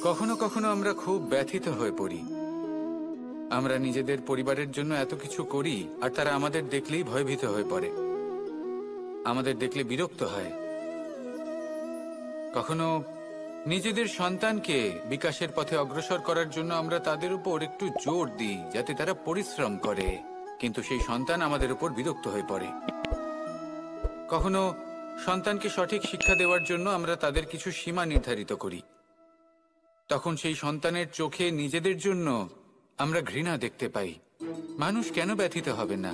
কখনো কখনো আমরা খুব ব্যথিত হয়ে পড়ি। আমরা নিজেদের পরিবারের জন্য এত কিছু করি আর তারা আমাদের দেখলেই ভয়ভীত হয়ে পড়ে, আমাদের দেখলে বিরক্ত হয়। কখনো নিজেদের সন্তানকে বিকাশের পথে অগ্রসর করার জন্য আমরা তাদের উপর একটু জোর দিই যাতে তারা পরিশ্রম করে, কিন্তু সেই সন্তান আমাদের উপর বিরক্ত হয়ে পড়ে। কখনো সন্তানকে সঠিক শিক্ষা দেওয়ার জন্য আমরা তাদের কিছু সীমা নির্ধারিত করি, তখন সেই সন্তানের চোখে নিজেদের জন্য আমরা ঘৃণা দেখতে পাই। মানুষ কেন ব্যথিত হবে না?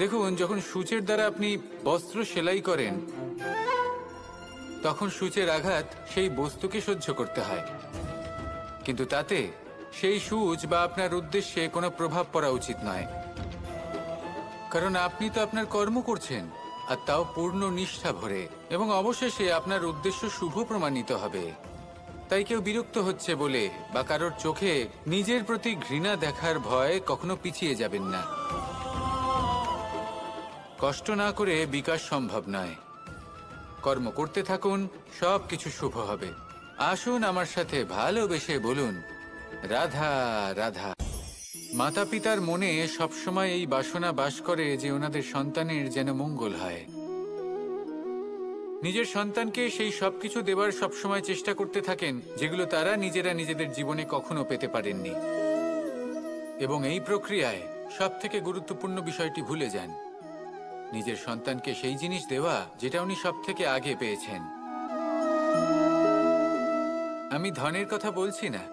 দেখুন, যখন সূচের দ্বারা আপনি বস্ত্র সেলাই করেন তখন সূচের আঘাত সেই বস্তুকে সহ্য করতে হয়, কিন্তু তাতে সেই সূচ বা আপনার উদ্দেশ্যে কোনো প্রভাব পড়া উচিত নয়, কারণ আপনি তো আপনার কর্ম করছেন, আর তাও পূর্ণ নিষ্ঠা ভরে, এবং অবশেষে আপনার উদ্দেশ্য শুভ প্রমাণিত হবে। তাই কেউ বিরক্ত হচ্ছে বলে বা কারোর চোখে নিজের প্রতি ঘৃণা দেখার ভয় কখনো পিছিয়ে যাবেন না। কষ্ট না করে বিকাশ সম্ভব নয়। কর্ম করতে থাকুন, সব কিছু শুভ হবে। আসুন আমার সাথে ভালোবেসে বলুন, রাধা রাধা। মাতা পিতার মনে সবসময় এই বাসনা বাস করে যে ওনাদের সন্তানের যেন মঙ্গল হয়। নিজের সন্তানকে সেই সবকিছু দেবার সবসময় চেষ্টা করতে থাকেন যেগুলো তারা নিজেরা নিজেদের জীবনে কখনো পেতে পারেননি, এবং এই প্রক্রিয়ায় সব থেকে গুরুত্বপূর্ণ বিষয়টি ভুলে যান, নিজের সন্তানকে সেই জিনিস দেওয়া যেটা উনি সব থেকে আগে পেয়েছেন। আমি ধনের কথা বলছি না,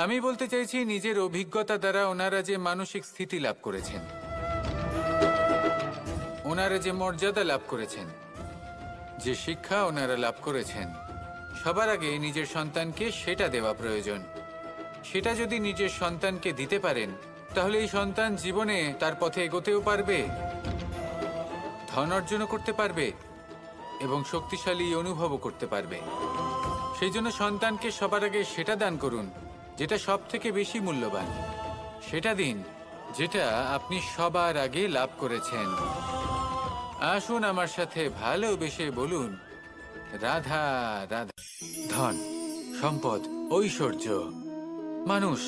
আমি বলতে চাইছি নিজের অভিজ্ঞতা দ্বারা ওনারা যে মানসিক স্থিতি লাভ করেছেন, ওনারা যে মর্যাদা লাভ করেছেন, যে শিক্ষা ওনারা লাভ করেছেন, সবার আগে নিজের সন্তানকে সেটা দেওয়া প্রয়োজন। সেটা যদি নিজের সন্তানকে দিতে পারেন তাহলে এই সন্তান জীবনে তার পথে এগোতেও পারবে, ধন অর্জনও করতে পারবে এবং শক্তিশালী অনুভবও করতে পারবে। সেই জন্য সন্তানকে সবার আগে সেটা দান করুন যেটা সব থেকে বেশি মূল্যবান। সেটা দিন যেটা আপনি সবার আগে লাভ করেছেন। আসুন আমার সাথে ভালোবেসে বলুন, রাধা রাধা। ধন, সম্পদ, ঐশ্বর্য, মানুষ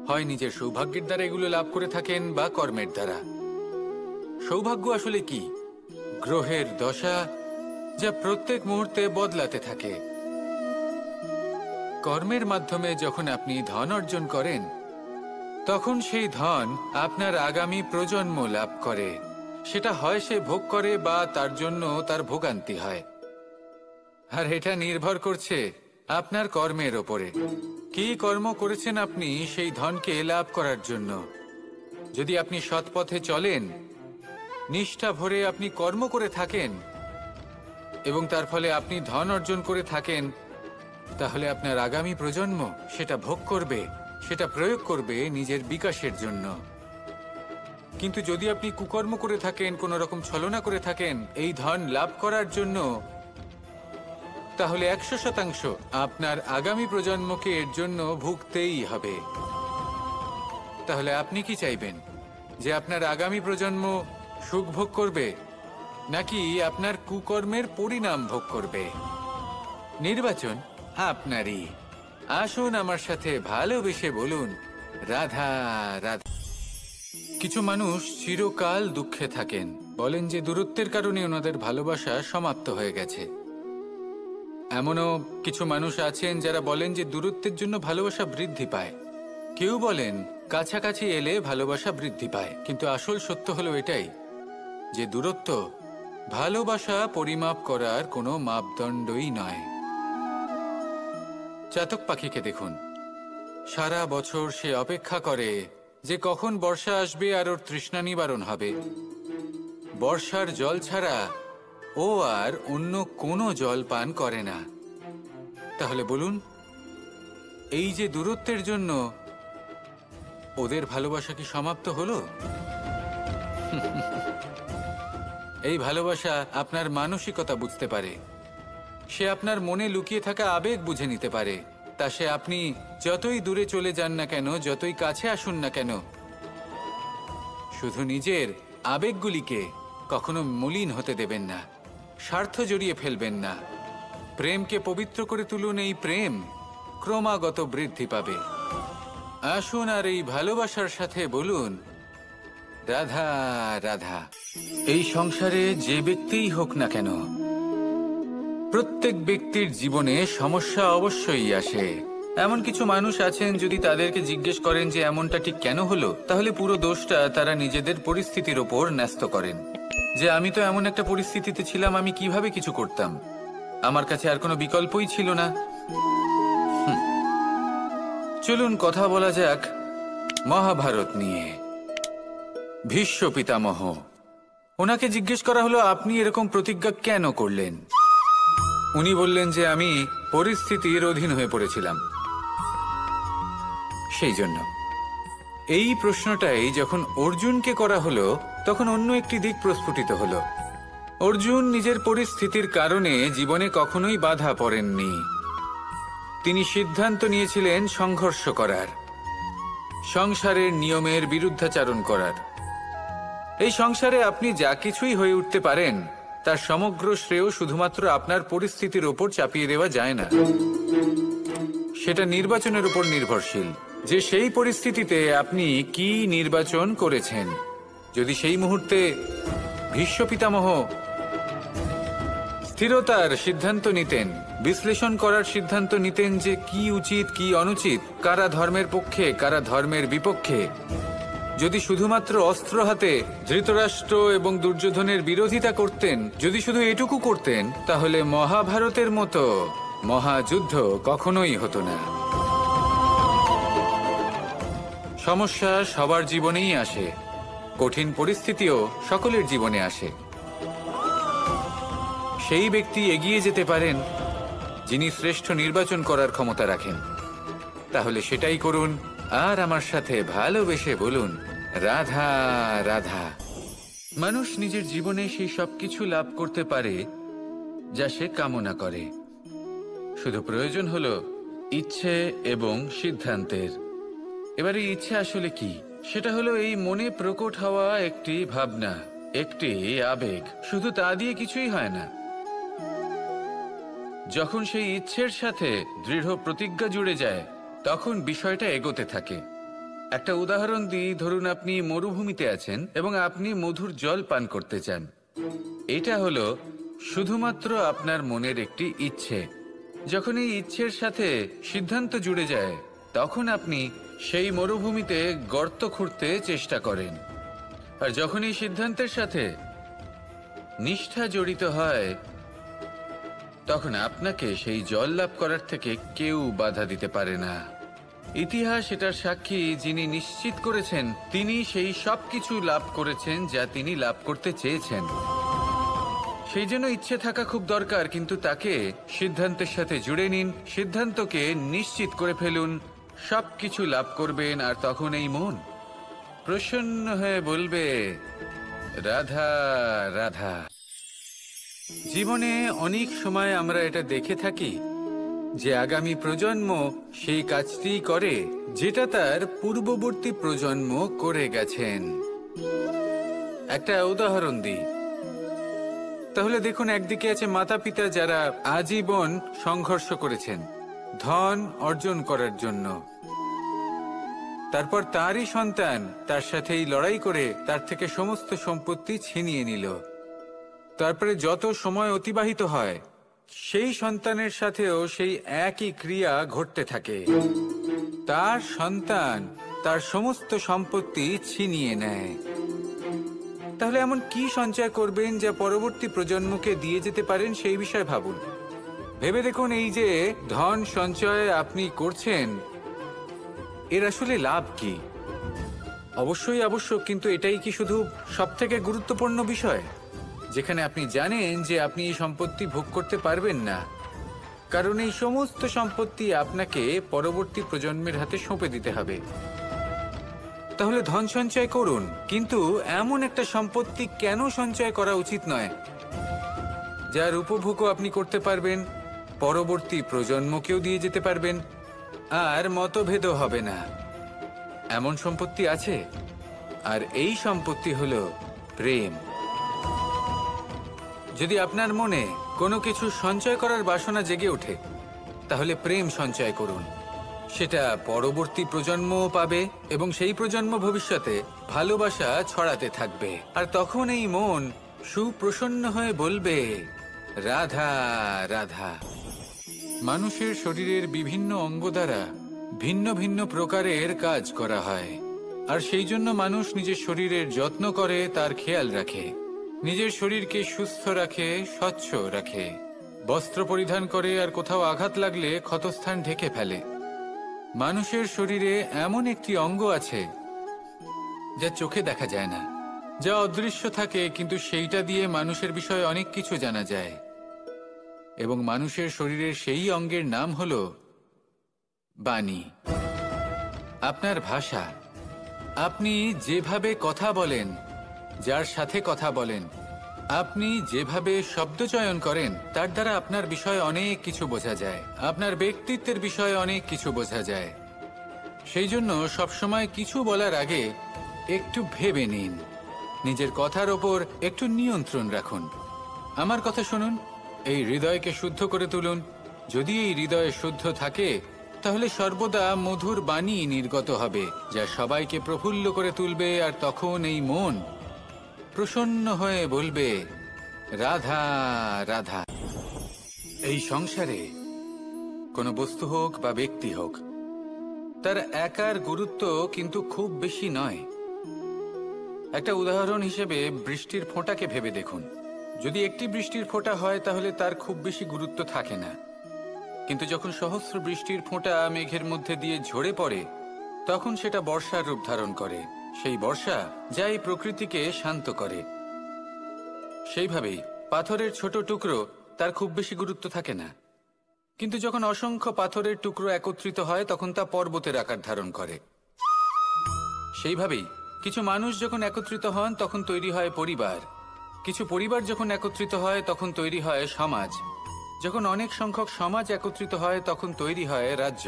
হয় নিজের সৌভাগ্যের দ্বারা এগুলো লাভ করে থাকেন বা কর্মের দ্বারা। সৌভাগ্য আসলে কি? গ্রহের দশা যা প্রত্যেক মুহূর্তে বদলাতে থাকে। কর্মের মাধ্যমে যখন আপনি ধন অর্জন করেন তখন সেই ধন আপনার আগামী প্রজন্ম লাভ করে। সেটা হয় সে ভোগ করে বা তার জন্য তার ভোগান্তি হয়, আর এটা নির্ভর করছে আপনার কর্মের ওপরে। কি কর্ম করেছেন আপনি সেই ধনকে লাভ করার জন্য? যদি আপনি সৎ পথে চলেন, নিষ্ঠা ভরে আপনি কর্ম করে থাকেন এবং তার ফলে আপনি ধন অর্জন করে থাকেন, তাহলে আপনার আগামী প্রজন্ম সেটা ভোগ করবে, সেটা প্রয়োগ করবে নিজের বিকাশের জন্য। কিন্তু যদি আপনি কুকর্ম করে থাকেন, কোনো রকম ছলনা করে থাকেন এই ধন লাভ করার জন্য, তাহলে 100% আপনার আগামী প্রজন্মকে এর জন্য ভুগতেই হবে। তাহলে আপনি কি চাইবেন? যে আপনার আগামী প্রজন্ম সুখ ভোগ করবে, নাকি আপনার কুকর্মের পরিণাম ভোগ করবে? নির্বাচন আপনারই। আসুন আমার সাথে ভালোবেসে বলুন, রাধা রাধা। কিছু মানুষ চিরকাল দুঃখে থাকেন, বলেন যে দূরত্বের কারণে ওনাদের ভালোবাসা সমাপ্ত হয়ে গেছে। এমনও কিছু মানুষ আছেন যারা বলেন যে দূরত্বের জন্য ভালোবাসা বৃদ্ধি পায়। কেউ বলেন কাছাকাছি এলে ভালোবাসা বৃদ্ধি পায়, কিন্তু আসল সত্য হলো এটাই যে দূরত্ব ভালোবাসা পরিমাপ করার কোনো মাপদণ্ডই নয়। চাতক পাখিকে দেখুন, সারা বছর সে অপেক্ষা করে যে কখন বর্ষা আসবে আর ওর তৃষ্ণা নিবারণ হবে। বর্ষার জল ছাড়া ও আর অন্য কোনো জল পান করে না। তাহলে বলুন, এই যে দূরত্বের জন্য ওদের ভালোবাসা কি সমাপ্ত হলো? এই ভালোবাসা আপনার মানসিকতা বুঝতে পারে, সে আপনার মনে লুকিয়ে থাকা আবেগ বুঝে নিতে পারে। তা সে আপনি যতই দূরে চলে যান না কেন, যতই কাছে আসুন না কেন, শুধু নিজের আবেগগুলিকে কখনো মলিন হতে দেবেন না, স্বার্থ জড়িয়ে ফেলবেন না। প্রেমকে পবিত্র করে তুলুন, এই প্রেম ক্রমাগত বৃদ্ধি পাবে। আসুন আর এই ভালোবাসার সাথে বলুন, রাধা রাধা। এই সংসারে যে ব্যক্তিই হোক না কেন, প্রত্যেক ব্যক্তির জীবনে সমস্যা অবশ্যই আসে। এমন কিছু মানুষ আছেন, যদি তাদেরকে জিজ্ঞেস করেন যে এমনটা ঠিক কেন হলো, তাহলে পুরো দোষটা তারা নিজেদের পরিস্থিতির ওপর ন্যস্ত করেন। যে আমি তো এমন একটা পরিস্থিতিতে ছিলাম, আমি কিভাবে কিছু করতাম, আমার কাছে আর কোনো বিকল্পই ছিল না। চলুন কথা বলা যাক মহাভারত নিয়ে। ভীষ্ম পিতামহ, ওনাকে জিজ্ঞেস করা হলো আপনি এরকম প্রতিজ্ঞা কেন করলেন। উনি বললেন যে আমি পরিস্থিতির অধীন হয়ে পড়েছিলাম, সেই জন্য। এই প্রশ্নটাই যখন অর্জুনকে করা হলো, তখন অন্য একটি দিক প্রস্ফুটিত হলো। অর্জুন নিজের পরিস্থিতির কারণে জীবনে কখনোই বাধা পড়েননি। তিনি সিদ্ধান্ত নিয়েছিলেন সংঘর্ষ করার, সংসারের নিয়মের বিরুদ্ধাচারণ করার। এই সংসারে আপনি যা কিছুই হয়ে উঠতে পারেন, তার সমগ্র শ্রেয় শুধুমাত্র আপনার পরিস্থিতির ওপর চাপিয়ে দেওয়া যায় না। সেটা নির্বাচনের উপর নির্ভরশীল, যে সেই পরিস্থিতিতে আপনি কি নির্বাচন করেছেন। যদি সেই মুহূর্তে ভীষ্ম পিতামহ স্থিরতার সিদ্ধান্ত নিতেন, বিশ্লেষণ করার সিদ্ধান্ত নিতেন যে কি উচিত কি অনুচিত, কারা ধর্মের পক্ষে কারা ধর্মের বিপক্ষে, যদি শুধুমাত্র অস্ত্র হাতে ধৃতরাষ্ট্র এবং দুর্যোধনের বিরোধিতা করতেন, যদি শুধু এটুকু করতেন, তাহলে মহাভারতের মতো মহাযুদ্ধ কখনোই হতো না। সমস্যা সবার জীবনেই আসে, কঠিন পরিস্থিতিও সকলের জীবনে আসে। সেই ব্যক্তি এগিয়ে যেতে পারেন যিনি শ্রেষ্ঠ নির্বাচন করার ক্ষমতা রাখেন। তাহলে সেটাই করুন, আর আমার সাথে ভালোবেসে বলুন, রাধা রাধা। মানুষ নিজের জীবনে সেই সব কিছু লাভ করতে পারে যা সে কামনা করে। শুধু প্রয়োজন হলো ইচ্ছে এবং সিদ্ধান্তের। এবার এই ইচ্ছে আসলে কি? সেটা হলো এই মনে প্রকট হওয়া একটি ভাবনা, একটি আবেগ। শুধু তা দিয়ে কিছুই হয় না। যখন সেই ইচ্ছের সাথে দৃঢ় প্রতিজ্ঞা জুড়ে যায়, তখন বিষয়টা এগোতে থাকে। একটা উদাহরণ দিই, ধরুন আপনি মরুভূমিতে আছেন এবং আপনি মধুর জল পান করতে চান। এটা হলো শুধুমাত্র আপনার মনের একটি ইচ্ছে। যখন এই ইচ্ছের সাথে সিদ্ধান্ত জুড়ে যায়, তখন আপনি সেই মরুভূমিতে গর্ত খুঁড়তে চেষ্টা করেন। আর যখন এই সিদ্ধান্তের সাথে নিষ্ঠা জড়িত হয়, তখন আপনাকে সেই জল লাভ করার থেকে কেউ বাধা দিতে পারে না। ইতিহাস এটার সাক্ষী, যিনি নিশ্চিত করেছেন তিনি সেই সব কিছু লাভ করেছেন যা তিনি লাভ করতে চেয়েছেন। সেই জন্য ইচ্ছে থাকা খুব দরকার, কিন্তু তাকে সিদ্ধান্তের সাথে জুড়ে নিন, সিদ্ধান্তকে নিশ্চিত করে ফেলুন, সব কিছু লাভ করবেন। আর তখন এই মন প্রসন্ন হয়ে বলবে, রাধা রাধা। জীবনে অনেক সময় আমরা এটা দেখে থাকি যে আগামী প্রজন্ম সেই কাজটি করে যেটা তার পূর্ববর্তী প্রজন্ম করে গেছেন। একটা উদাহরণ দিই, তাহলে দেখুন, একদিকে আছে মাতা পিতা যারা আজীবন সংঘর্ষ করেছেন ধন অর্জন করার জন্য। তারপর তারই সন্তান তার সাথেই লড়াই করে তার থেকে সমস্ত সম্পত্তি ছিনিয়ে নিল। তারপরে যত সময় অতিবাহিত হয়, সেই সন্তানের সাথেও সেই একই ক্রিয়া ঘটতে থাকে। তার সন্তান তার সমস্ত সম্পত্তি ছিনিয়ে নেয়। তাহলে এমন কি সঞ্চয় করবেন যা পরবর্তী প্রজন্মকে দিয়ে যেতে পারেন, সেই বিষয়ে ভাবুন। ভেবে দেখুন, এই যে ধন সঞ্চয় আপনি করছেন, এর আসলে লাভ কি? অবশ্যই আবশ্যক, কিন্তু এটাই কি শুধু সবথেকে গুরুত্বপূর্ণ বিষয়, যেখানে আপনি জানেন যে আপনি এই সম্পত্তি ভোগ করতে পারবেন না, কারণ এই সমস্ত সম্পত্তি আপনাকে পরবর্তী প্রজন্মের হাতে সঁপে দিতে হবে। তাহলে ধন সঞ্চয় করুন, কিন্তু এমন একটা সম্পত্তি কেন সঞ্চয় করা উচিত নয় যার উপভোগও আপনি করতে পারবেন, পরবর্তী প্রজন্মকেও দিয়ে যেতে পারবেন, আর মতভেদও হবে না। এমন সম্পত্তি আছে, আর এই সম্পত্তি হলো প্রেম। যদি আপনার মনে কোনো কিছু সঞ্চয় করার বাসনা জেগে ওঠে, তাহলে প্রেম সঞ্চয় করুন। সেটা পরবর্তী প্রজন্মও পাবে এবং সেই প্রজন্ম ভবিষ্যতে ভালোবাসা ছড়াতে থাকবে। আর তখন এই মন সুপ্রসন্ন হয়ে বলবে, রাধা রাধা। মানুষের শরীরের বিভিন্ন অঙ্গ দ্বারা ভিন্ন ভিন্ন প্রকারের কাজ করা হয়, আর সেই জন্য মানুষ নিজের শরীরের যত্ন করে, তার খেয়াল রাখে, নিজের শরীরকে সুস্থ রাখে, স্বচ্ছ রাখে, বস্ত্র পরিধান করে, আর কোথাও আঘাত লাগলে ক্ষতস্থান ঢেকে ফেলে। মানুষের শরীরে এমন একটি অঙ্গ আছে যা চোখে দেখা যায় না, যা অদৃশ্য থাকে, কিন্তু সেইটা দিয়ে মানুষের বিষয়ে অনেক কিছু জানা যায়। এবং মানুষের শরীরের সেই অঙ্গের নাম হল বাণী, আপনার ভাষা। আপনি যেভাবে কথা বলেন, যার সাথে কথা বলেন, আপনি যেভাবে শব্দচয়ন করেন, তার দ্বারা আপনার বিষয়ে অনেক কিছু বোঝা যায়, আপনার ব্যক্তিত্বের বিষয়ে অনেক কিছু বোঝা যায়। সেই জন্য সবসময় কিছু বলার আগে একটু ভেবে নিন, নিজের কথার ওপর একটু নিয়ন্ত্রণ রাখুন। আমার কথা শুনুন, এই হৃদয়কে শুদ্ধ করে তুলুন। যদি এই হৃদয় শুদ্ধ থাকে, তাহলে সর্বদা মধুর বাণী নির্গত হবে, যা সবাইকে প্রফুল্ল করে তুলবে। আর তখন এই মন প্রসন্ন হয়ে বলবে, রাধা রাধা। এই সংসারে কোনো বস্তু হোক বা ব্যক্তি হোক, তার একার গুরুত্ব কিন্তু খুব বেশি নয়। একটা উদাহরণ হিসেবে বৃষ্টির ফোঁটাকে ভেবে দেখুন। যদি একটি বৃষ্টির ফোঁটা হয়, তাহলে তার খুব বেশি গুরুত্ব থাকে না। কিন্তু যখন সহস্র বৃষ্টির ফোঁটা মেঘের মধ্যে দিয়ে ঝরে পড়ে, তখন সেটা বর্ষার রূপ ধারণ করে। সেই বর্ষা যা এই প্রকৃতিকে শান্ত করে। সেইভাবেই পাথরের ছোট টুকরো, তার খুব বেশি গুরুত্ব থাকে না, কিন্তু যখন অসংখ্য পাথরের টুকরো একত্রিত হয়, তখন তা পর্বতের আকার ধারণ করে। সেইভাবেই কিছু মানুষ যখন একত্রিত হন, তখন তৈরি হয় পরিবার। কিছু পরিবার যখন একত্রিত হয়, তখন তৈরি হয় সমাজ। যখন অনেক সংখ্যক সমাজ একত্রিত হয়, তখন তৈরি হয় রাজ্য।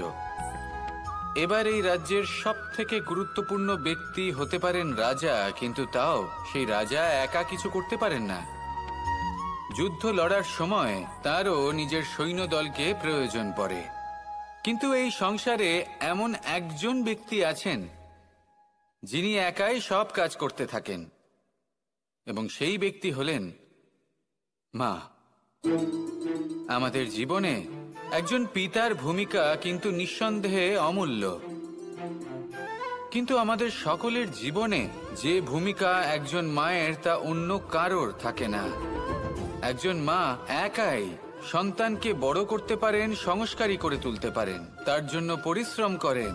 এবার এই রাজ্যের সবথেকে গুরুত্বপূর্ণ ব্যক্তি হতে পারেন রাজা, কিন্তু তাও সেই রাজা একা কিছু করতে পারেন না। যুদ্ধ লড়ার সময় তারও নিজের সৈন্যদলকে প্রয়োজন পড়ে। কিন্তু এই সংসারে এমন একজন ব্যক্তি আছেন, যিনি একাই সব কাজ করতে থাকেন, এবং সেই ব্যক্তি হলেন মা। আমাদের জীবনে একজন পিতার ভূমিকা কিন্তু নিঃসন্দেহে অমূল্য, কিন্তু আমাদের সকলের জীবনে যে ভূমিকা একজন মায়ের, তা অন্য কারোর থাকে না। একজন মা একাই সন্তানকে বড় করতে পারেন, সংস্কারী করে তুলতে পারেন, তার জন্য পরিশ্রম করেন।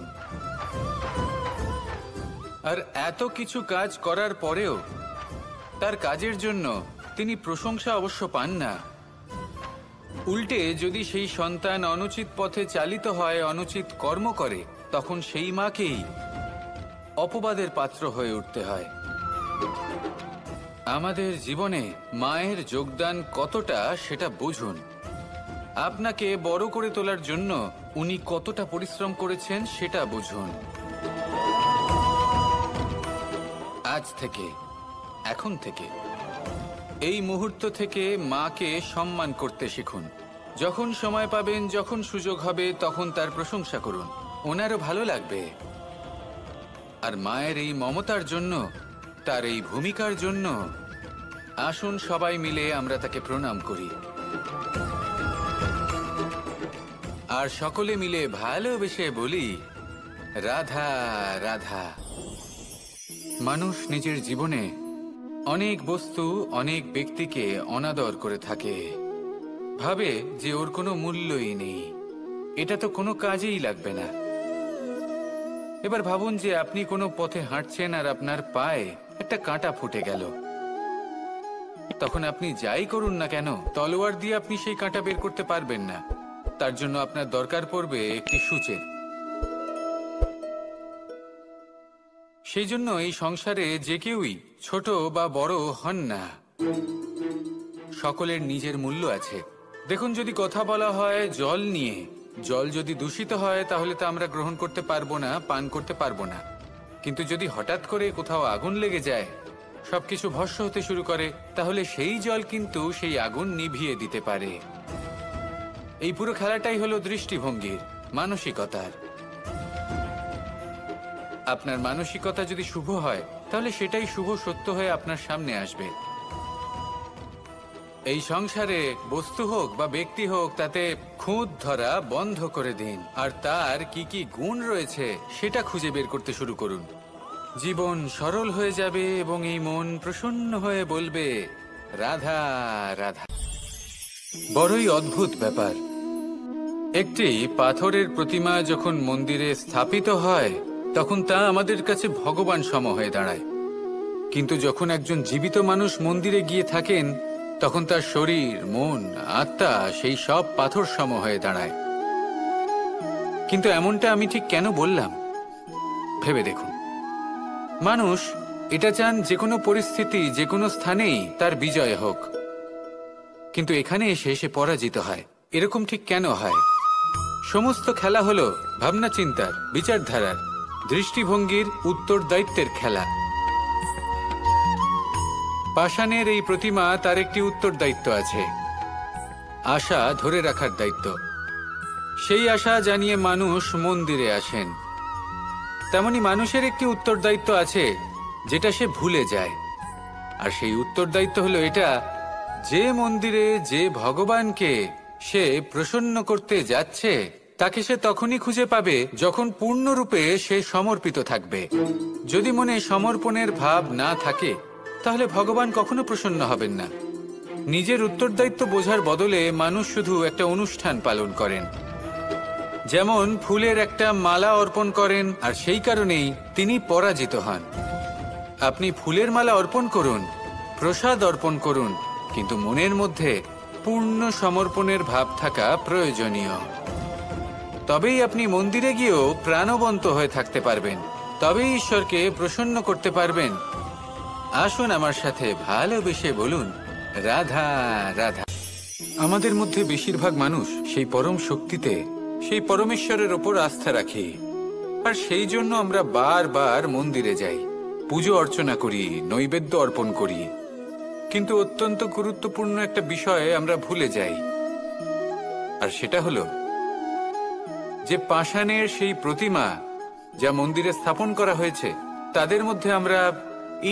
আর এত কিছু কাজ করার পরেও তার কাজের জন্য তিনি প্রশংসা অবশ্য পান না। উল্টে যদি সেই সন্তান অনুচিত পথে চালিত হয়, অনুচিত কর্ম করে, তখন সেই মাকেই অপবাদের পাত্র হয়ে উঠতে হয়। আমাদের জীবনে মায়ের যোগদান কতটা, সেটা বুঝুন। আপনাকে বড় করে তোলার জন্য উনি কতটা পরিশ্রম করেছেন, সেটা বুঝুন। আজ থেকে, এখন থেকে, এই মুহূর্ত থেকে মাকে সম্মান করতে শিখুন। যখন সময় পাবেন, যখন সুযোগ হবে, তখন তার প্রশংসা করুন, ওনারও ভালো লাগবে। আর মায়ের এই মমতার জন্য, তার এই ভূমিকার জন্য আসুন সবাই মিলে আমরা তাকে প্রণাম করি, আর সকলে মিলে ভালোবেসে বলি, রাধা রাধা। মানুষ নিজের জীবনে অনেক বস্তু, অনেক ব্যক্তিকে অনাদর করে থাকে, ভাবে যে ওর কোনো মূল্যই নেই, এটা তো কোনো কাজেই লাগবে না। এবার ভাবুন যে আপনি কোনো পথে হাঁটছেন আর আপনার পায়ে একটা কাঁটা ফুটে গেল। তখন আপনি যাই করুন না কেন, তলোয়ার দিয়ে আপনি সেই কাঁটা বের করতে পারবেন না। তার জন্য আপনার দরকার পড়বে একটি সূচের। সেই জন্য এই সংসারে যে কেউই ছোট বা বড় হন না, সকলের নিজের মূল্য আছে। দেখুন, যদি কথা বলা হয় জল নিয়ে, জল যদি দূষিত হয়, তাহলে তা আমরা গ্রহণ করতে পারবো না, পান করতে পারবো না। কিন্তু যদি হঠাৎ করে কোথাও আগুন লেগে যায়, সবকিছু ভস্ম হতে শুরু করে, তাহলে সেই জল কিন্তু সেই আগুন নিভিয়ে দিতে পারে। এই পুরো খেলাটাই হলো দৃষ্টিভঙ্গির, মানসিকতার। আপনার মানসিকতা যদি শুভ হয়, তাহলে সেটাই শুভ সত্য হয়ে আপনার সামনে আসবে। এই সংসারে বস্তু হোক বা ব্যক্তি হোক, তাতে খুঁত ধরা বন্ধ করে দিন, আর তার কি কি গুণ রয়েছে সেটা খুঁজে বের করতে শুরু করুন। জীবন সরল হয়ে যাবে এবং এই মন প্রসন্ন হয়ে বলবে, রাধা রাধা। বড়ই অদ্ভুত ব্যাপার, একটি পাথরের প্রতিমা যখন মন্দিরে স্থাপিত হয়, তখন তা আমাদের কাছে ভগবান সম হয়ে দাঁড়ায়। কিন্তু যখন একজন জীবিত মানুষ মন্দিরে গিয়ে থাকেন, তখন তার শরীর, মন, আত্মা সেই সব পাথর সম হয়ে দাঁড়ায়। কিন্তু এমনটা আমি ঠিক কেন বললাম ভেবে দেখুন। মানুষ এটা চান যে কোনো পরিস্থিতি, যে কোনো স্থানেই তার বিজয় হোক, কিন্তু এখানে এসে সে পরাজিত হয়। এরকম ঠিক কেন হয়? সমস্ত খেলা হলো ভাবনা চিন্তার, বিচারধারার, দৃষ্টিভঙ্গির, উত্তরদায়িত্বের খেলা। পাষাণের এই প্রতিমা, তার একটি উত্তরদায়িত্ব আছে, আশা ধরে রাখার দায়িত্ব। সেই আশা জানিয়ে মানুষ মন্দিরে আসেন। তেমনি মানুষের একটি উত্তরদায়িত্ব আছে যেটা সে ভুলে যায়, আর সেই উত্তরদায়িত্ব হলো এটা, যে মন্দিরে যে ভগবানকে সে প্রসন্ন করতে যাচ্ছে, তাকে সে তখনই খুঁজে পাবে যখন পূর্ণরূপে সে সমর্পিত থাকবে। যদি মনে সমর্পণের ভাব না থাকে, তাহলে ভগবান কখনো প্রসন্ন হবেন না। নিজের উত্তরদায়িত্ব বোঝার বদলে মানুষ শুধু একটা অনুষ্ঠান পালন করেন, যেমন ফুলের একটা মালা অর্পণ করেন, আর সেই কারণেই তিনি পরাজিত হন। আপনি ফুলের মালা অর্পণ করুন, প্রসাদ অর্পণ করুন, কিন্তু মনের মধ্যে পূর্ণ সমর্পণের ভাব থাকা প্রয়োজনীয়। তবেই আপনি মন্দিরে গিয়েও প্রাণবন্ত হয়ে থাকতে পারবেন, তবেই ঈশ্বরকে প্রসন্ন করতে পারবেন। আসুন আমার সাথে ভালোবেসে বলুন, রাধা রাধা। আমাদের মধ্যে বেশিরভাগ মানুষ সেই পরম শক্তিতে, সেই পরমেশ্বরের ওপর আস্থা রাখি, আর সেই জন্য আমরা বারবার মন্দিরে যাই, পুজো অর্চনা করি, নৈবেদ্য অর্পণ করি। কিন্তু অত্যন্ত গুরুত্বপূর্ণ একটা বিষয় আমরা ভুলে যাই, আর সেটা হলো যে পাষাণের সেই প্রতিমা যা মন্দিরে স্থাপন করা হয়েছে, তাদের মধ্যে আমরা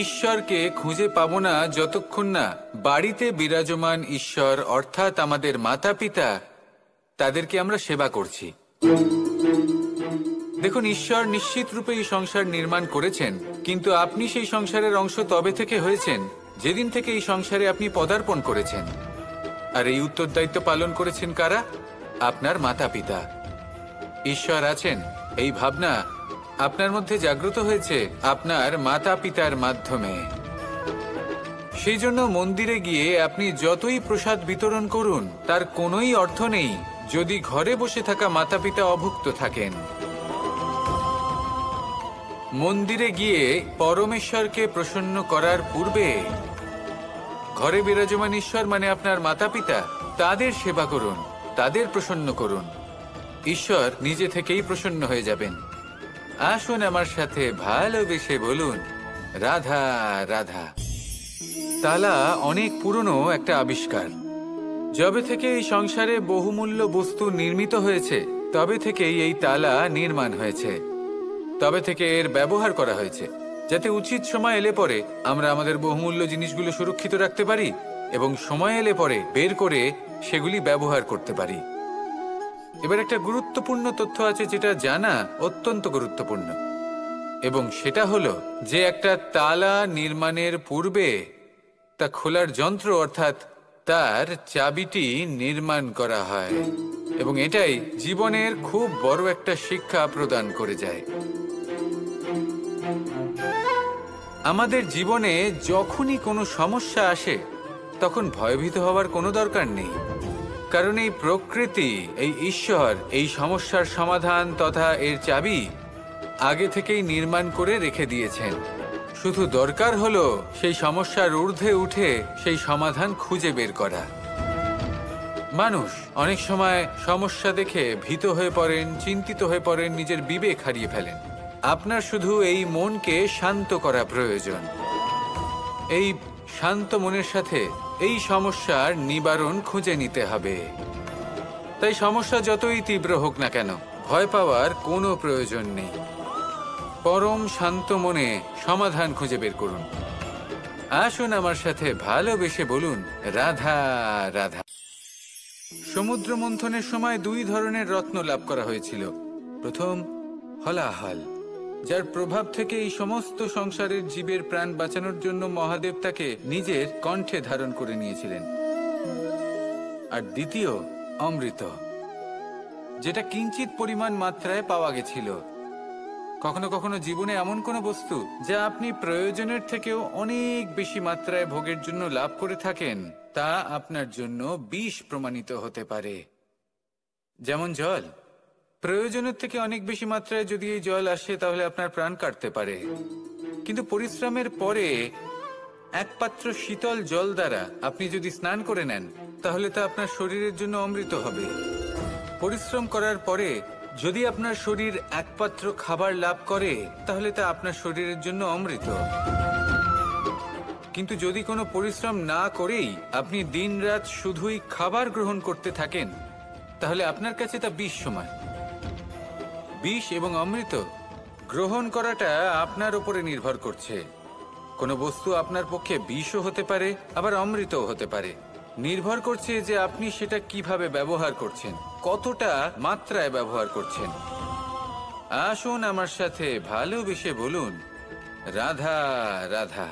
ঈশ্বরকে খুঁজে পাবো না যতক্ষণ না বাড়িতে বিরাজমান ঈশ্বর, অর্থাৎ আমাদের মাতা পিতা, তাদেরকে আমরা সেবা করছি। দেখুন, ঈশ্বর নিশ্চিত রূপে এই সংসার নির্মাণ করেছেন, কিন্তু আপনি সেই সংসারের অংশ তবে থেকে হয়েছেন যেদিন থেকে এই সংসারে আপনি পদার্পণ করেছেন। আর এই উত্তরদায়িত্ব পালন করেছেন কারা? আপনার মাতা পিতা। ঈশ্বর আছেন, এই ভাবনা আপনার মধ্যে জাগ্রত হয়েছে আপনার মাতা পিতার মাধ্যমে। সেই জন্য মন্দিরে গিয়ে আপনি যতই প্রসাদ বিতরণ করুন, তার কোনোই অর্থ নেই যদি ঘরে বসে থাকা মাতা পিতা অভুক্ত থাকেন। মন্দিরে গিয়ে পরমেশ্বরকে প্রসন্ন করার পূর্বে ঘরে বিরাজমান ঈশ্বর মানে আপনার মাতা পিতা, তাদের সেবা করুন, তাদের প্রসন্ন করুন। ঈশ্বর নিজে থেকেই প্রসন্ন হয়ে যাবেন। আসুন আমার সাথে ভালোবেসে বলুন, রাধা রাধা। তালা অনেক পুরনো একটা আবিষ্কার। যবে থেকে এই সংসারে বহুমূল্য বস্তু নির্মিত হয়েছে, তবে থেকেই এই তালা নির্মাণ হয়েছে, তবে থেকে এর ব্যবহার করা হয়েছে, যাতে উচিত সময় এলে পরে আমরা আমাদের বহুমূল্য জিনিসগুলো সুরক্ষিত রাখতে পারি এবং সময় এলে পরে বের করে সেগুলি ব্যবহার করতে পারি। এবার একটা গুরুত্বপূর্ণ তথ্য আছে যেটা জানা অত্যন্ত গুরুত্বপূর্ণ, এবং সেটা হলো যে একটা তালা নির্মাণের পূর্বে তা খোলার যন্ত্র অর্থাৎ তার চাবিটি নির্মাণ করা হয়, এবং এটাই জীবনের খুব বড় একটা শিক্ষা প্রদান করে যায়। আমাদের জীবনে যখনই কোনো সমস্যা আসে, তখন ভয়ভীত হওয়ার কোনো দরকার নেই, কারণ এই প্রকৃতি, এই ঈশ্বর এই সমস্যার সমাধান তথা এর চাবি আগে থেকেই নির্মাণ করে রেখে দিয়েছেন। শুধু দরকার হলো সেই সমস্যার ঊর্ধ্বে উঠে সেই সমাধান খুঁজে বের করা। মানুষ অনেক সময় সমস্যা দেখে ভীত হয়ে পড়েন, চিন্তিত হয়ে পড়েন, নিজের বিবেক হারিয়ে ফেলেন। আপনার শুধু এই মনকে শান্ত করা প্রয়োজন। এই শান্ত মনের সাথে এই সমস্যার নিবারণ খুঁজে নিতে হবে। তাই সমস্যা যতই তীব্র হোক না কেন, ভয় পাওয়ার কোনো প্রয়োজন নেই। পরম শান্ত মনে সমাধান খুঁজে বের করুন। আসুন আমার সাথে ভালোবেসে বলুন, রাধা রাধা। সমুদ্র মন্থনের সময় দুই ধরনের রত্ন লাভ করা হয়েছিল। প্রথম হলাহল, যার প্রভাব থেকে এই সমস্ত সংসারের জীবের প্রাণ বাঁচানোর জন্য মহাদেব তাকে নিজের কণ্ঠে ধারণ করে নিয়েছিলেন। আর দ্বিতীয় অমৃত, যেটা কিঞ্চিত পরিমাণ মাত্রায় পাওয়া গেছিল। কখনো কখনো জীবনে এমন কোনো বস্তু যা আপনি প্রয়োজনের থেকেও অনেক বেশি মাত্রায় ভোগের জন্য লাভ করে থাকেন, তা আপনার জন্য বিষ প্রমাণিত হতে পারে। যেমন জল, প্রয়োজনের থেকে অনেক বেশি মাত্রায় যদি এই জল আসে তাহলে আপনার প্রাণ কাটতে পারে। কিন্তু পরিশ্রমের পরে এক পাত্র শীতল জল দ্বারা আপনি যদি স্নান করে নেন, তাহলে তা আপনার শরীরের জন্য অমৃত হবে। পরিশ্রম করার পরে যদি আপনার শরীর এক পাত্র খাবার লাভ করে, তাহলে তা আপনার শরীরের জন্য অমৃত। কিন্তু যদি কোনো পরিশ্রম না করেই আপনি দিনরাত শুধুই খাবার গ্রহণ করতে থাকেন, তাহলে আপনার কাছে তা বিষ সমান। বিষ এবং অমৃত গ্রহণ করাটা আপনার উপরে নির্ভর করছে। কোনো বস্তু আপনার পক্ষে বিষও হতে পারে, আবার অমৃতও হতে পারে। নির্ভর করছে যে আপনি সেটা কিভাবে ব্যবহার করছেন, কতটা মাত্রায় ব্যবহার করছেন। আসুন আমার সাথে ভালোবেসে বলুন, রাধা রাধা।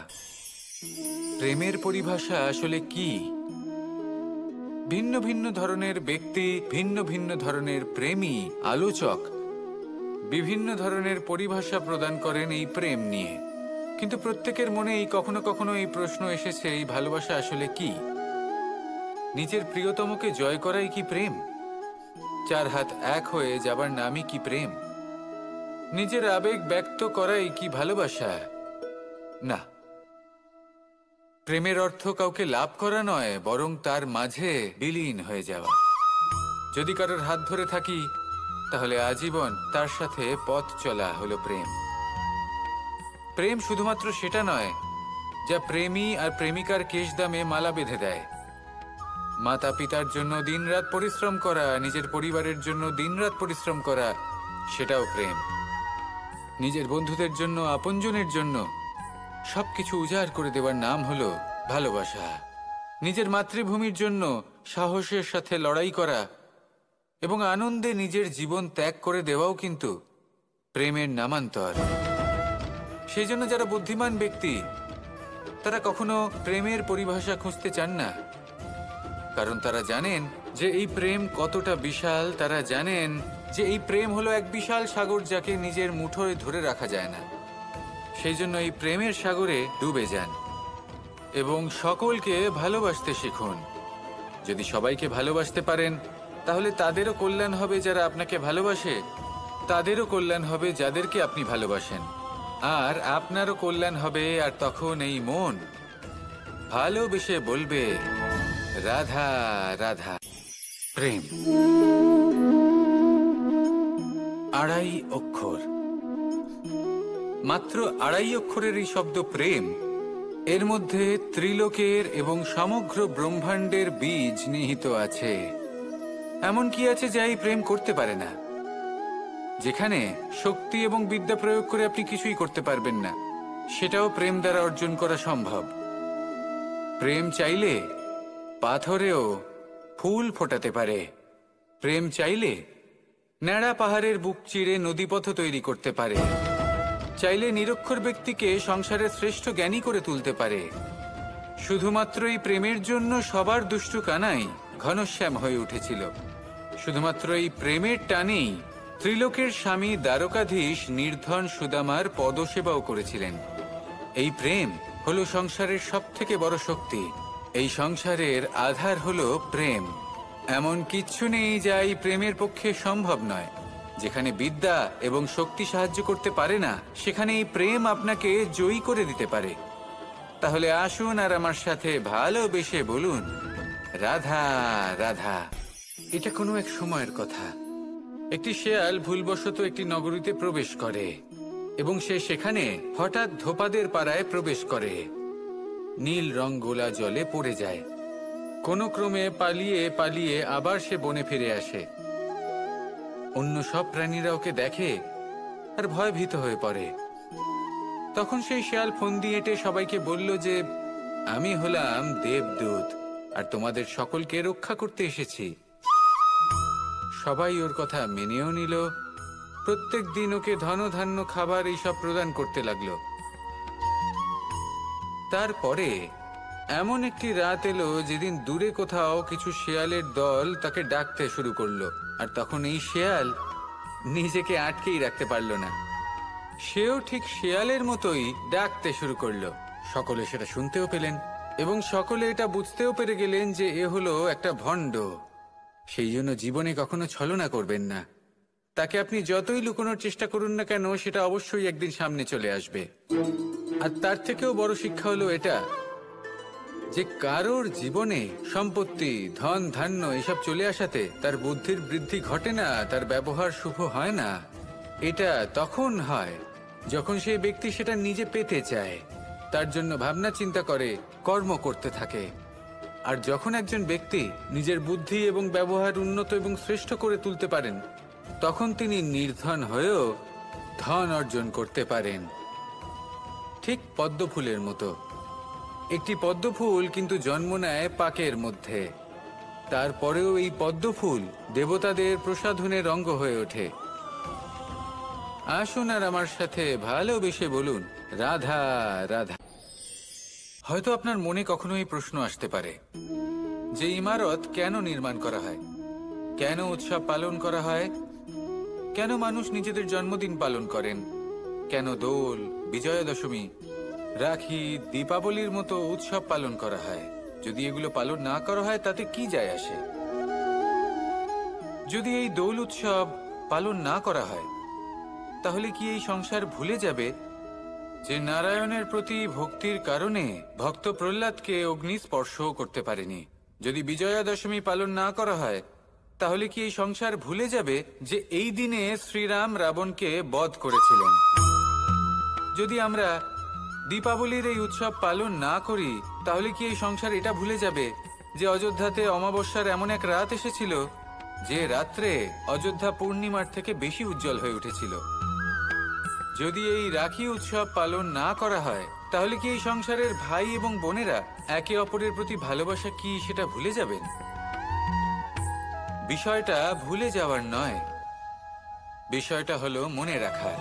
প্রেমের পরিভাষা আসলে কি? ভিন্ন ভিন্ন ধরনের ব্যক্তি, ভিন্ন ভিন্ন ধরনের প্রেমী আলোচক বিভিন্ন ধরনের পরিভাষা প্রদান করেন এই প্রেম নিয়ে। কিন্তু প্রত্যেকের মনেই কখনো কখনো এই প্রশ্ন এসেছে, এই ভালোবাসা আসলে কি? নিজের প্রিয়তমকে জয় করাই কি প্রেম? চার হাত এক হয়ে যাবার নামই কি প্রেম? নিজের আবেগ ব্যক্ত করাই কি ভালোবাসা? না, প্রেমের অর্থ কাউকে লাভ করা নয়, বরং তার মাঝে বিলীন হয়ে যাওয়া। যদি কারোর হাত ধরে থাকি, তাহলে আজীবন তার সাথে পথ চলা হলো প্রেম। প্রেম শুধুমাত্র সেটা নয় যা প্রেমী আর প্রেমিকার কেশদামে মালা বেঁধে দেয়। মাতা পিতার জন্য দিনরাত পরিশ্রম করা, নিজের পরিবারের জন্য দিনরাত পরিশ্রম করা, সেটাও প্রেম। নিজের বন্ধুদের জন্য, আপনজনের জন্য সবকিছু উজাড় করে দেওয়ার নাম হলো ভালোবাসা। নিজের মাতৃভূমির জন্য সাহসের সাথে লড়াই করা এবং আনন্দে নিজের জীবন ত্যাগ করে দেওয়াও কিন্তু প্রেমের নামান্তর। সেই জন্য যারা বুদ্ধিমান ব্যক্তি, তারা কখনো প্রেমের পরিভাষা খুঁজতে চান না, কারণ তারা জানেন যে এই প্রেম কতটা বিশাল। তারা জানেন যে এই প্রেম হলো এক বিশাল সাগর, যাকে নিজের মুঠোয় ধরে রাখা যায় না। সেই জন্য এই প্রেমের সাগরে ডুবে যান এবং সকলকে ভালোবাসতে শিখুন। যদি সবাইকে ভালোবাসতে পারেন, তাহলে তাদেরও কল্যাণ হবে যারা আপনাকে ভালোবাসে, তাদেরও কল্যাণ হবে যাদেরকে আপনি ভালোবাসেন, আর আপনারও কল্যাণ হবে। আর তখন এই মন ভালোবেসে বলবে, রাধা রাধা। প্রেম আড়াই অক্ষর, মাত্র আড়াই অক্ষরের এই শব্দ প্রেম, এর মধ্যে ত্রিলোকের এবং সমগ্র ব্রহ্মাণ্ডের বীজ নিহিত আছে। এমন কি আছে যা এই প্রেম করতে পারে না? যেখানে শক্তি এবং বিদ্যা প্রয়োগ করে আপনি কিছুই করতে পারবেন না, সেটাও প্রেম দ্বারা অর্জন করা সম্ভব। প্রেম চাইলে পাথরেও ফুল ফোটাতে পারে। প্রেম চাইলে ন্যাড়া পাহাড়ের বুক চিরে নদীপথ তৈরি করতে পারে। চাইলে নিরক্ষর ব্যক্তিকে সংসারের শ্রেষ্ঠ জ্ঞানী করে তুলতে পারে। শুধুমাত্র এই প্রেমের জন্য সবার দুষ্টু কানাই ঘনশ্যাম হয়ে উঠেছিল। শুধুমাত্র এই প্রেমের টানেই ত্রিলোকের স্বামী দ্বারকাধীশ নির্ধন সুদামার পদসেবাও করেছিলেন। এই প্রেম হলো সংসারের সবথেকে বড় শক্তি। এই সংসারের আধার হলো প্রেম। এমন কিচ্ছু নেই যা এই প্রেমের পক্ষে সম্ভব নয়। যেখানে বিদ্যা এবং শক্তি সাহায্য করতে পারে না, সেখানে এই প্রেম আপনাকে জয়ী করে দিতে পারে। তাহলে আসুন আর আমার সাথে ভালোবেসে বলুন, রাধা রাধা। এটা কোনো এক সময়ের কথা। একটি শেয়াল ভুলবশত একটি নগরীতে প্রবেশ করে এবং সে সেখানে হঠাৎ ধোপাদের পাড়ায় প্রবেশ করে। নীল রং গোলা জলে পড়ে যায়। কোনো ক্রমে পালিয়ে পালিয়ে আবার সে বনে ফিরে আসে। অন্য সব প্রাণীরা ওকে দেখে আর ভয়ভীত হয়ে পড়ে। তখন সেই শেয়াল ফন্দি এঁটে সবাইকে বলল যে আমি হলাম দেবদূত আর তোমাদের সকলকে রক্ষা করতে এসেছি। সবাই ওর কথা মেনেও নিল। প্রত্যেক দিন ওকে ধনধান্য খাবার এইসব প্রদান করতে লাগলো। তারপরে এমন একটি রাত এলো যেদিন দূরে কোথাও কিছু শেয়ালের দল তাকে ডাকতে শুরু করলো। আর তখন এই শেয়াল নিজেকে আটকেই রাখতে পারল না। সেও ঠিক শেয়ালের মতোই ডাকতে শুরু করলো। সকলে সেটা শুনতেও পেলেন এবং সকলে এটা বুঝতেও পেরে গেলেন যে এ হলো একটা ভণ্ড। সেই জন্য জীবনে কখনো ছলনা করবেন না। তাকে আপনি যতই লুকোনোর চেষ্টা করুন না কেন, সেটা অবশ্যই একদিন সামনে চলে আসবে। আর তার থেকেও বড় শিক্ষা হলো এটা যে কারোর জীবনে সম্পত্তি, ধন ধান্য এসব চলে আসাতে তার বুদ্ধির বৃদ্ধি ঘটে না, তার ব্যবহার শুভ হয় না। এটা তখন হয় যখন সেই ব্যক্তি সেটা নিজে পেতে চায়, তার জন্য ভাবনা চিন্তা করে, কর্ম করতে থাকে। আর যখন একজন ব্যক্তি নিজের বুদ্ধি এবং ব্যবহার উন্নত এবং শ্রেষ্ঠ করে তুলতে পারেন, তখন তিনি নির্ধন হয়েও ধন অর্জন করতে পারেন। ঠিক পদ্ম ফুলের মতো। একটি পদ্ম ফুল কিন্তু জন্ম নেয় পাকের মধ্যে। তারপরেও এই পদ্ম ফুল দেবতাদের প্রসাধনের অঙ্গ হয়ে ওঠে। আসুন আর আমার সাথে ভালোবেসে বলুন, রাধা রাধা। হয়তো আপনার মনে কখনো এই প্রশ্ন আসতে পারে যে ইমারত কেন নির্মাণ করা হয়, কেন উৎসব পালন করা হয়, কেন মানুষ নিজেদের জন্মদিন পালন করেন, কেন দোল, বিজয়া দশমী, রাখি, দীপাবলির মতো উৎসব পালন করা হয়। যদি এগুলো পালন না করা হয় তাতে কি যায় আসে? যদি এই দোল উৎসব পালন না করা হয় তাহলে কি এই সংসার ভুলে যাবে যে নারায়ণের প্রতি ভক্তির কারণে ভক্ত প্রহ্লাদকে অগ্নি স্পর্শও করতে পারেনি? যদি বিজয়া দশমী পালন না করা হয় তাহলে কি এই সংসার ভুলে যাবে যে এই দিনে শ্রীরাম রাবণকে বধ করেছিলেন? যদি আমরা দীপাবলির এই উৎসব পালন না করি তাহলে কি এই সংসার এটা ভুলে যাবে যে অযোধ্যাতে অমাবস্যার এমন এক রাত এসেছিল যে রাত্রে অযোধ্যা পূর্ণিমার থেকে বেশি উজ্জ্বল হয়ে উঠেছিল? যদি এই রাখি উৎসব পালন না করা হয় তাহলে কি এই সংসারের ভাই এবং বোনেরা একে অপরের প্রতি ভালোবাসা কি সেটা ভুলে যাবেন? বিষয়টা ভুলে যাওয়ার নয়, বিষয়টা হলো মনে রাখার।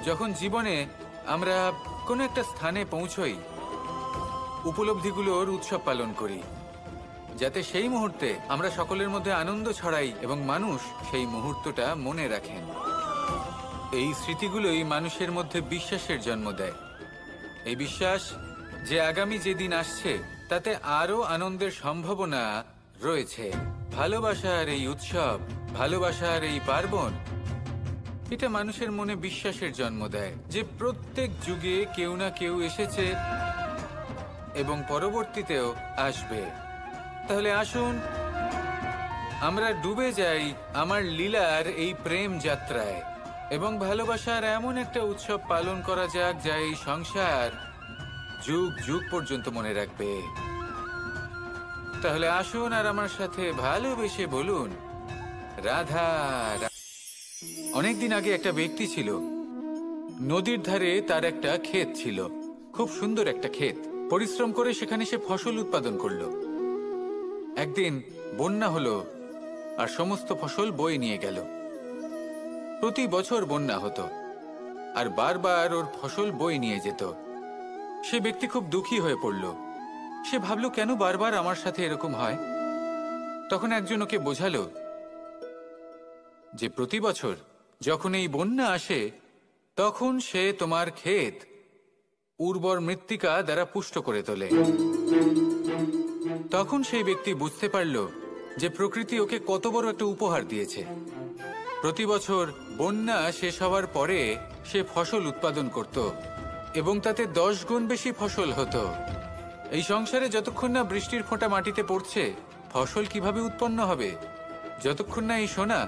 যখন জীবনে আমরা কোনো একটা স্থানে পৌঁছই, উপলব্ধিগুলোর উৎসব পালন করি, যাতে সেই মুহূর্তে আমরা সকলের মধ্যে আনন্দ ছড়াই এবং মানুষ সেই মুহূর্তটা মনে রাখেন। এই স্মৃতিগুলোই মানুষের মধ্যে বিশ্বাসের জন্ম দেয়। এই বিশ্বাস যে আগামী যেদিন আসছে তাতে আরো আনন্দের সম্ভাবনা রয়েছে। ভালোবাসার এই উৎসব, ভালোবাসার এই পার্বণ, এটা মানুষের মনে বিশ্বাসের জন্ম দেয় যে প্রত্যেক যুগে কেউ না কেউ এসেছে এবং পরবর্তীতেও আসবে। তাহলে আসুন আমরা ডুবে যাই আমার লীলার এই প্রেম যাত্রায় এবং ভালোবাসার এমন একটা উৎসব পালন করা যাক যা এই সংসার যুগ যুগ পর্যন্ত মনে রাখবে। তাহলে আসুন আর আমার সাথে ভালোবেসে বলুন, রাধা। অনেকদিন আগে একটা ব্যক্তি ছিল, নদীর ধারে তার একটা ক্ষেত ছিল, খুব সুন্দর একটা ক্ষেত। পরিশ্রম করে সেখানে সে ফসল উৎপাদন করলো। একদিন বন্যা হলো আর সমস্ত ফসল বয়ে নিয়ে গেল। প্রতি বছর বন্যা হতো আর বারবার ওর ফসল বয়ে নিয়ে যেত। সে ব্যক্তি খুব দুঃখী হয়ে পড়ল। সে ভাবল, কেন বারবার আমার সাথে এরকম হয়? তখন একজন ওকে বোঝালো যে প্রতি বছর যখন এই বন্যা আসে তখন সে তোমার ক্ষেত উর্বর মৃত্তিকা দ্বারা পুষ্ট করে তোলে। তখন সেই ব্যক্তি বুঝতে পারল যে প্রকৃতি ওকে কত বড় একটা উপহার দিয়েছে। প্রতি বছর বন্যা শেষ হওয়ার পরে সে ফসল উৎপাদন করত এবং তাতে 10 গুণ বেশি ফসল হতো। এই সংসারে যতক্ষণ না বৃষ্টির ফোঁটা মাটিতে পড়ছে, ফসল কিভাবে উৎপন্ন হবে? যতক্ষণ না এই সোনা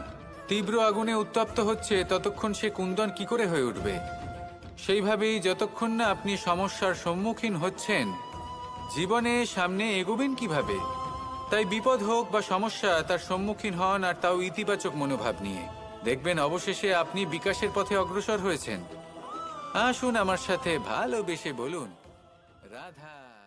তীব্র আগুনে উত্তপ্ত হচ্ছে, ততক্ষণ সে কুন্দন কি করে হয়ে উঠবে? সেইভাবেই যতক্ষণ না আপনি সমস্যার সম্মুখীন হচ্ছেন, জীবনে সামনে এগোবেন কিভাবে। তাই বিপদ হোক বা সমস্যা, তার সম্মুখীন হন, আর তাও ইতিবাচক মনোভাব নিয়ে। দেখবেন অবশেষে আপনি বিকাশের পথে অগ্রসর হয়েছেন। আসুন আমার সাথে ভালোবেসে বলুন, রাধা।